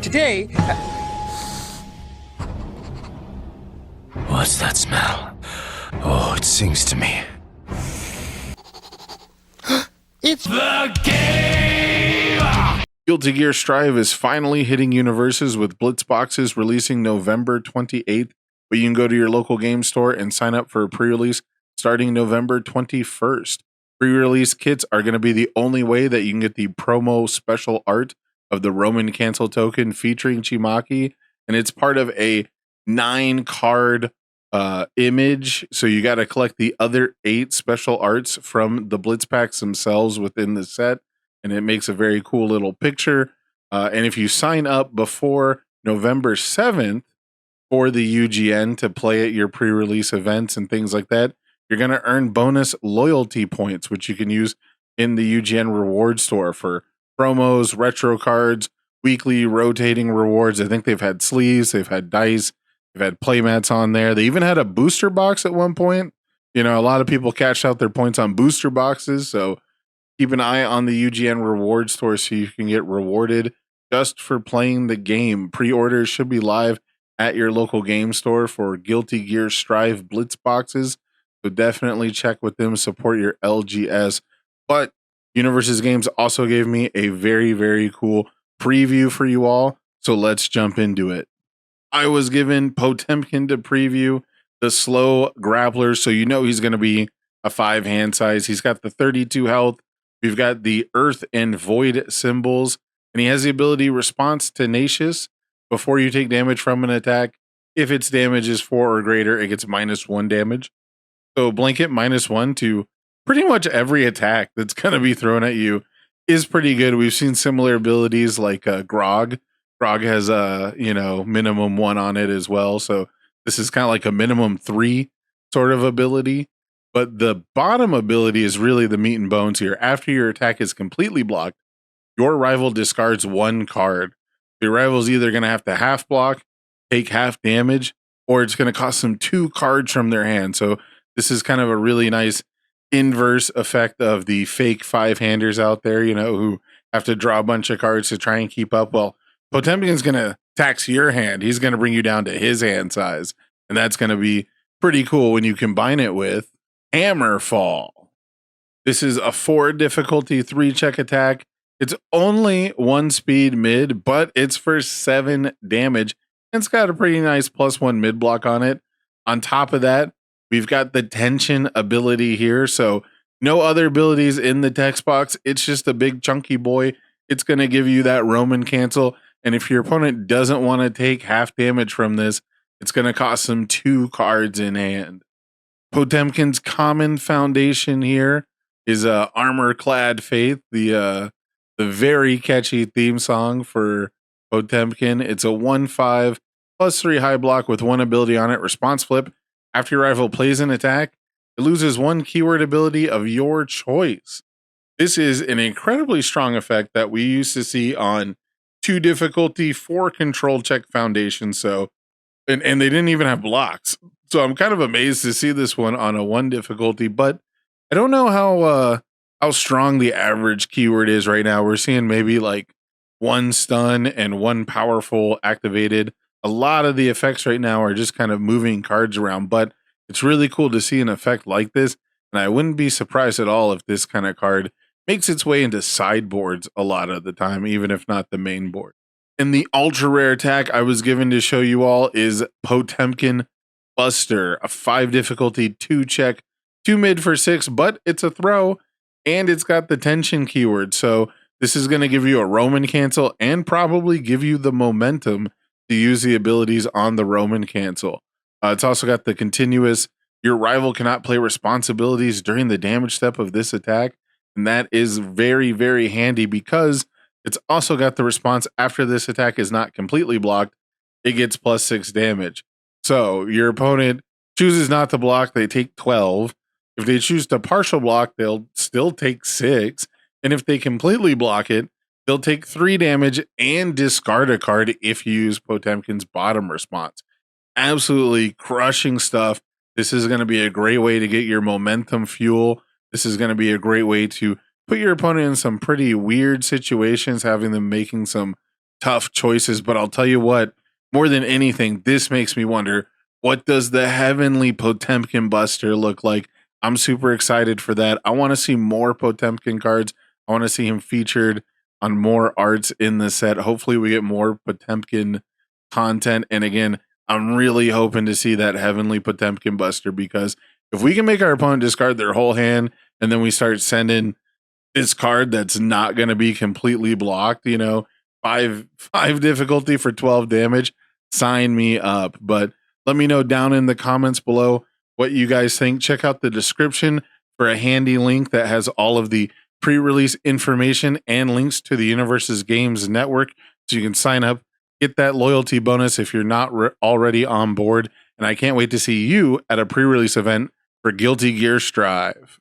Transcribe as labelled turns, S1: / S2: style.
S1: today...
S2: What's that smell? Oh, it sings to me.
S1: It's
S2: The game!
S3: Guilty Gear Strive is finally hitting UniVersus with Blitz boxes releasing November 28th, but you can go to your local game store and sign up for a pre-release starting November 21st. Pre-release kits are going to be the only way that you can get the promo special art of the Roman cancel token featuring Chimaki, and it's part of a 9-card image, so you got to collect the other 8 special arts from the Blitz packs themselves within the set, and it makes a very cool little picture. And if you sign up before November 7th for the UGN to play at your pre-release events and things like that, you're going to earn bonus loyalty points, which you can use in the UGN reward store for promos, retro cards, weekly rotating rewards. I think they've had sleeves, they've had dice, they've had playmats on there. They even had a booster box at one point. You know, a lot of people cashed out their points on booster boxes, so keep an eye on the UGN reward store so you can get rewarded just for playing the game. Pre-orders should be live at your local game store for Guilty Gear Strive Blitz boxes, so definitely check with them, support your LGS. But UniVersus Games also gave me a very, very cool preview for you all, so let's jump into it. I was given Potemkin to preview, the slow grappler, so you know he's going to be a 5-hand size. He's got the 32 health. We've got the Earth and Void symbols, and he has the ability Response Tenacious. Before you take damage from an attack, if its damage is 4 or greater, it gets -1 damage. So blanket -1 to pretty much every attack that's going to be thrown at you is pretty good. We've seen similar abilities like Grog. Grog has a minimum 1 on it as well. So this is kind of like a minimum 3 sort of ability. But the bottom ability is really the meat and bones here. After your attack is completely blocked, your rival discards 1 card. Your rival's either going to have to half block, take half damage, or it's going to cost them 2 cards from their hand. So this is kind of a really nice inverse effect of the fake 5-handers out there, who have to draw a bunch of cards to try and keep up. Well, Potemkin's going to tax your hand. He's going to bring you down to his hand size. And that's going to be pretty cool when you combine it with Hammerfall. This is a 4 difficulty 3-check attack. It's only 1 speed mid, but it's for 7 damage. And it's got a pretty nice +1 mid block on it. On top of that, we've got the tension ability here. So no other abilities in the text box. It's just a big chunky boy. It's going to give you that Roman cancel. And if your opponent doesn't want to take half damage from this, it's going to cost them 2 cards in hand. Potemkin's common foundation here is Armor-Clad Faith, the very catchy theme song for Potemkin. It's a 1/5 +3 high block with 1 ability on it, Response Flip. After your rival plays an attack, it loses 1 keyword ability of your choice. This is an incredibly strong effect that we used to see on 2 difficulty 4 control check foundation. So, and they didn't even have blocks. So I'm kind of amazed to see this one on a 1 difficulty, but I don't know how strong the average keyword is right now. We're seeing maybe like 1 stun and 1 powerful activated. A lot of the effects right now are just kind of moving cards around, but it's really cool to see an effect like this. And I wouldn't be surprised at all if this kind of card makes its way into sideboards a lot of the time, even if not the main board. And the ultra rare attack I was given to show you all is Potemkin Buster, a 5 difficulty 2-check, 2 mid for 6, but it's a throw and it's got the tension keyword. So this is going to give you a Roman cancel and probably give you the momentum to use the abilities on the Roman cancel. It's also got the continuous, your rival cannot play responsibilities during the damage step of this attack. And that is very, very handy because it's also got the response after this attack is not completely blocked, it gets +6 damage. So your opponent chooses not to block, they take 12. If they choose to partial block, they'll still take 6. And if they completely block it, they'll take 3 damage and discard a card if you use Potemkin's bottom response. Absolutely crushing stuff. This is going to be a great way to get your momentum fuel. This is going to be a great way to put your opponent in some pretty weird situations, having them making some tough choices, but I'll tell you what, more than anything, this makes me wonder, what does the heavenly Potemkin Buster look like? I'm super excited for that. I want to see more Potemkin cards. I want to see him featured on more arts in the set. Hopefully we get more Potemkin content. And again, I'm really hoping to see that heavenly Potemkin Buster, because if we can make our opponent discard their whole hand and then we start sending this card that's not going to be completely blocked, you know, five difficulty for 12 damage, sign me up. But let me know down in the comments below what you guys think. Check out the description for a handy link that has all of the pre-release information and links to the UniVersus Games Network, so you can sign up, get that loyalty bonus if you're not already on board. And I can't wait to see you at a pre-release event for Guilty Gear Strive.